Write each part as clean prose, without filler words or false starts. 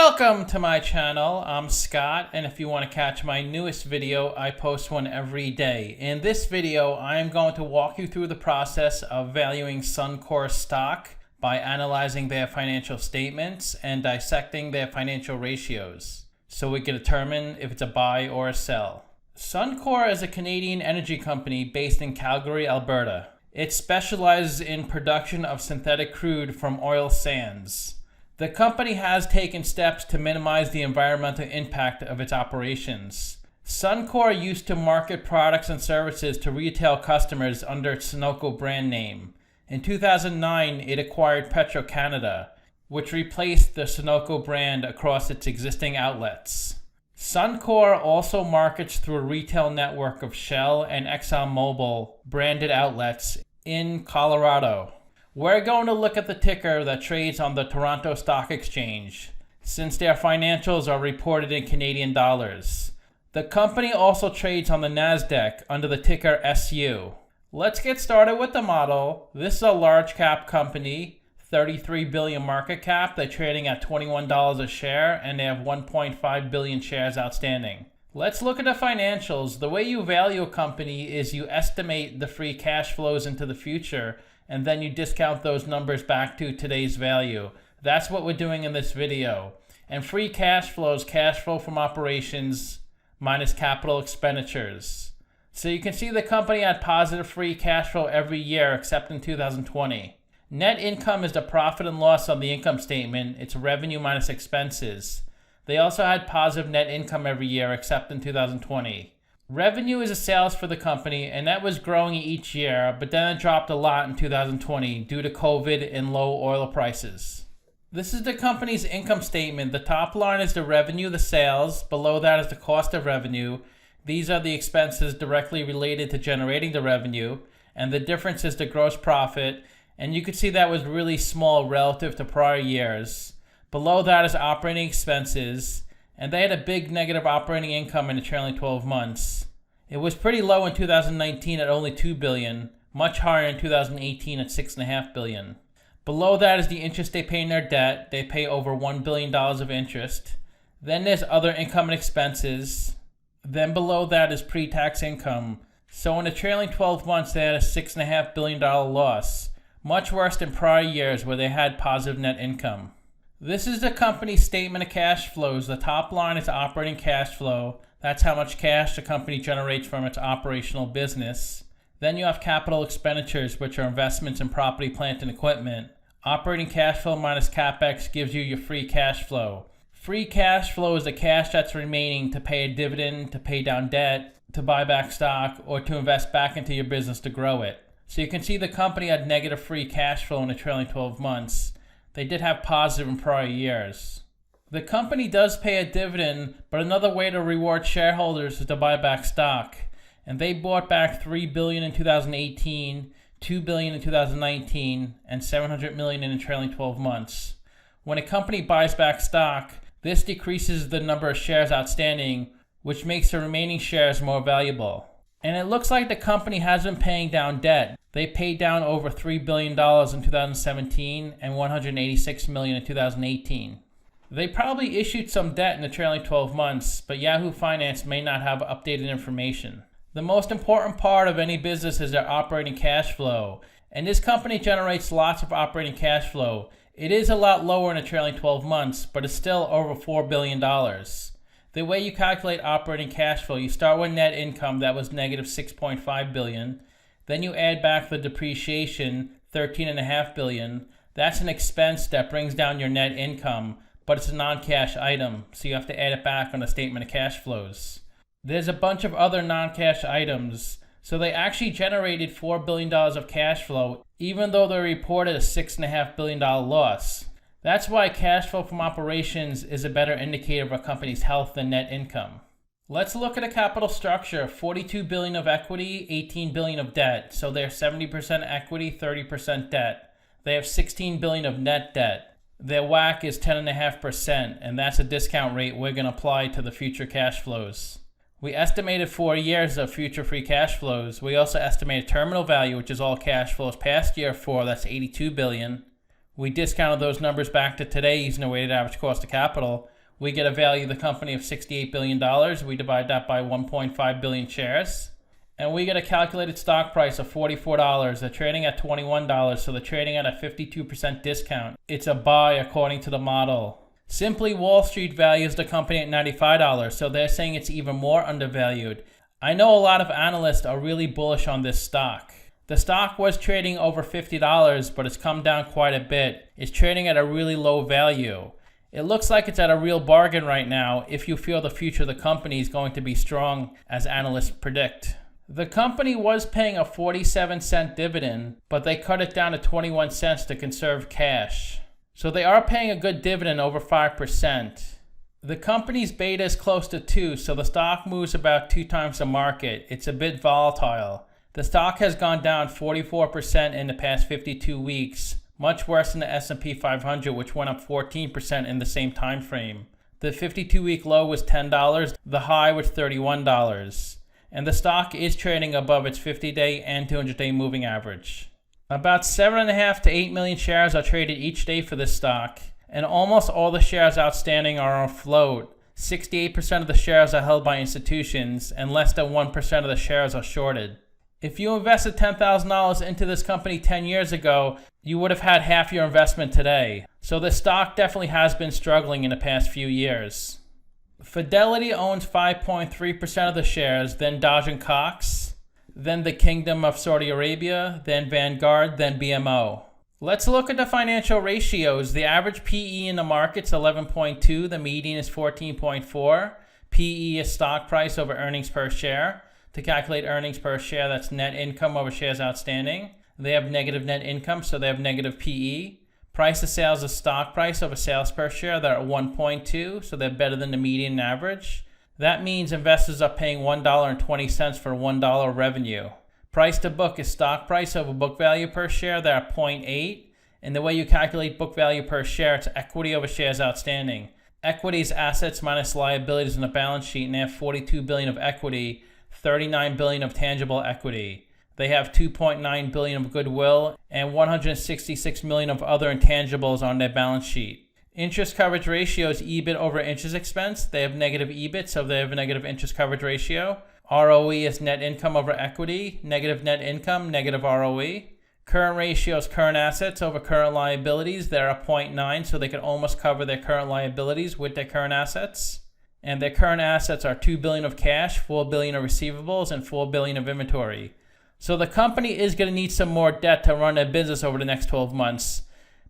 Welcome to my channel. I'm Scott, and if you want to catch my newest video, I post one every day. In this video, I am going to walk you through the process of valuing Suncor stock by analyzing their financial statements and dissecting their financial ratios so we can determine if it's a buy or a sell. Suncor is a Canadian energy company based in Calgary, Alberta. It specializes in production of synthetic crude from oil sands. The company has taken steps to minimize the environmental impact of its operations. Suncor used to market products and services to retail customers under its Sunoco brand name. In 2009, it acquired Petro-Canada, which replaced the Sunoco brand across its existing outlets. Suncor also markets through a retail network of Shell and ExxonMobil branded outlets in Colorado. We're going to look at the ticker that trades on the Toronto Stock Exchange, since their financials are reported in Canadian dollars. The company also trades on the NASDAQ under the ticker SU. Let's get started with the model. This is a large cap company, 33 billion market cap. They're trading at $21 a share, and they have 1.5 billion shares outstanding. Let's look at the financials. The way you value a company is you estimate the free cash flows into the future, and then you discount those numbers back to today's value. That's what we're doing in this video. And free cash flow is cash flow from operations minus capital expenditures. So you can see the company had positive free cash flow every year except in 2020. Net income is the profit and loss on the income statement. It's revenue minus expenses. They also had positive net income every year except in 2020. Revenue is the sales for the company, and that was growing each year, but then it dropped a lot in 2020 due to COVID and low oil prices. This is the company's income statement. The top line is the revenue, the sales. Below that is the cost of revenue. These are the expenses directly related to generating the revenue, and the difference is the gross profit, and you can see that was really small relative to prior years. Below that is operating expenses, and they had a big negative operating income in the trailing 12 months. It was pretty low in 2019 at only $2 billion, much higher in 2018 at $6.5 billion. Below that is the interest they pay in their debt. They pay over $1 billion of interest. Then there's other income and expenses. Then below that is pre-tax income. So in the trailing 12 months, they had a $6.5 billion loss, much worse than prior years where they had positive net income. This is the company's statement of cash flows. The top line is operating cash flow. That's how much cash the company generates from its operational business. Then you have capital expenditures, which are investments in property, plant, and equipment. Operating cash flow minus CapEx gives you your free cash flow. Free cash flow is the cash that's remaining to pay a dividend, to pay down debt, to buy back stock, or to invest back into your business to grow it. So you can see the company had negative free cash flow in the trailing 12 months. They did have positive in prior years. The company does pay a dividend, but another way to reward shareholders is to buy back stock. And they bought back $3 billion in 2018, $2 billion in 2019, and $700 million in the trailing 12 months. When a company buys back stock, this decreases the number of shares outstanding, which makes the remaining shares more valuable. And it looks like the company has been paying down debt. They paid down over $3 billion in 2017 and $186 million in 2018. They probably issued some debt in the trailing 12 months, but Yahoo Finance may not have updated information. The most important part of any business is their operating cash flow, and this company generates lots of operating cash flow. It is a lot lower in the trailing 12 months, but it's still over $4 billion. The way you calculate operating cash flow, you start with net income that was negative $6.5 billion. Then you add back the depreciation, $13.5 billion. That's an expense that brings down your net income, but it's a non-cash item, so you have to add it back on the statement of cash flows. There's a bunch of other non-cash items, so they actually generated $4 billion of cash flow, even though they reported a $6.5 billion loss. That's why cash flow from operations is a better indicator of a company's health than net income. Let's look at a capital structure. $42 billion of equity, $18 billion of debt. So they're 70% equity, 30% debt. They have $16 billion of net debt. Their WACC is 10.5%, and that's a discount rate we're going to apply to the future cash flows. We estimated 4 years of future free cash flows. We also estimated terminal value, which is all cash flows past year 4, that's $82 billion. We discounted those numbers back to today using a weighted average cost of capital. We get a value of the company of $68 billion. We divide that by 1.5 billion shares. And we get a calculated stock price of $44. They're trading at $21, so they're trading at a 52% discount. It's a buy according to the model. Simply Wall Street values the company at $95, so they're saying it's even more undervalued. I know a lot of analysts are really bullish on this stock. The stock was trading over $50, but it's come down quite a bit. It's trading at a really low value. It looks like it's at a real bargain right now if you feel the future of the company is going to be strong, as analysts predict. The company was paying a 47-cent dividend, but they cut it down to 21 cents to conserve cash. So they are paying a good dividend, over 5%. The company's beta is close to 2, so the stock moves about 2 times the market. It's a bit volatile. The stock has gone down 44% in the past 52 weeks, much worse than the S&P 500, which went up 14% in the same time frame. The 52-week low was $10, the high was $31. And the stock is trading above its 50-day and 200-day moving average. About 7.5 to 8 million shares are traded each day for this stock, and almost all the shares outstanding are on float. 68% of the shares are held by institutions, and less than 1% of the shares are shorted. If you invested $10,000 into this company 10 years ago, you would have had half your investment today. So the stock definitely has been struggling in the past few years. Fidelity owns 5.3% of the shares, then Dodge & Cox, then the Kingdom of Saudi Arabia, then Vanguard, then BMO. Let's look at the financial ratios. The average PE in the market's 11.2, the median is 14.4. PE is stock price over earnings per share. To calculate earnings per share, that's net income over shares outstanding. They have negative net income, so they have negative PE. Price to sales is stock price over sales per share. They're at 1.2, so they're better than the median average. That means investors are paying $1.20 for $1 revenue. Price to book is stock price over book value per share. They're at 0.8. And the way you calculate book value per share, it's equity over shares outstanding. Equity is assets minus liabilities on the balance sheet, and they have $42 billion of equity, $39 billion of tangible equity. They have $2.9 billion of goodwill and $166 million of other intangibles on their balance sheet. Interest coverage ratio is EBIT over interest expense. They have negative EBIT, so they have a negative interest coverage ratio. ROE is net income over equity, negative net income, negative ROE. Current ratio is current assets over current liabilities. They're at 0.9, so they can almost cover their current liabilities with their current assets. And their current assets are $2 billion of cash, $4 billion of receivables, and $4 billion of inventory. So the company is going to need some more debt to run their business over the next 12 months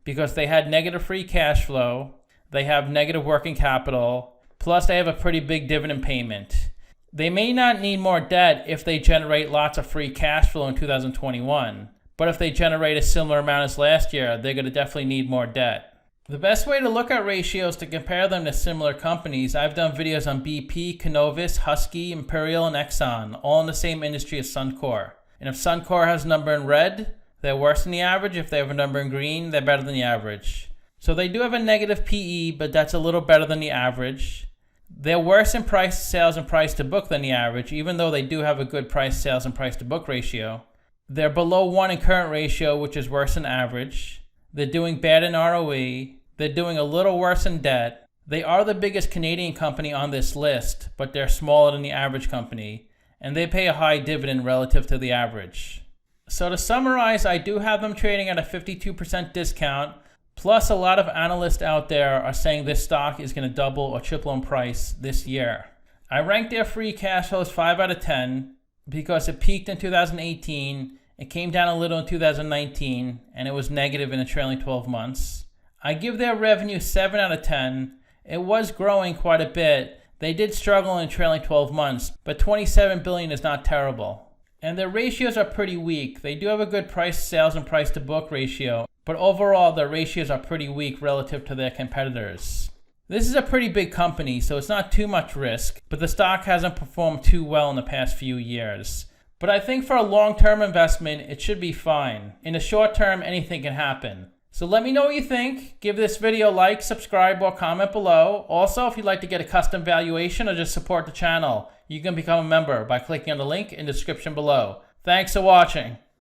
because they had negative free cash flow, they have negative working capital, plus they have a pretty big dividend payment. They may not need more debt if they generate lots of free cash flow in 2021, but if they generate a similar amount as last year, they're going to definitely need more debt. The best way to look at ratios to compare them to similar companies, I've done videos on BP, Cenovus, Husky, Imperial, and Exxon, all in the same industry as Suncor. And if Suncor has a number in red, they're worse than the average. If they have a number in green, they're better than the average. So they do have a negative PE, but that's a little better than the average. They're worse in price to sales and price to book than the average, even though they do have a good price to sales and price to book ratio. They're below 1 in current ratio, which is worse than average. They're doing bad in ROE. They're doing a little worse in debt. They are the biggest Canadian company on this list, but they're smaller than the average company. And they pay a high dividend relative to the average. So to summarize, I do have them trading at a 52% discount, plus a lot of analysts out there are saying this stock is going to double or triple in price this year. I ranked their free cash flow as 5 out of 10 because it peaked in 2018, it came down a little in 2019, and it was negative in the trailing 12 months. I give their revenue 7 out of 10. It was growing quite a bit. They did struggle in trailing 12 months, but $27 billion is not terrible. And their ratios are pretty weak. They do have a good price to sales and price to book ratio, but overall their ratios are pretty weak relative to their competitors. This is a pretty big company, so it's not too much risk, but the stock hasn't performed too well in the past few years. But I think for a long-term investment, it should be fine. In the short term, anything can happen. So let me know what you think. Give this video a like, subscribe, or comment below. Also, if you'd like to get a custom valuation or just support the channel, you can become a member by clicking on the link in the description below. Thanks for watching.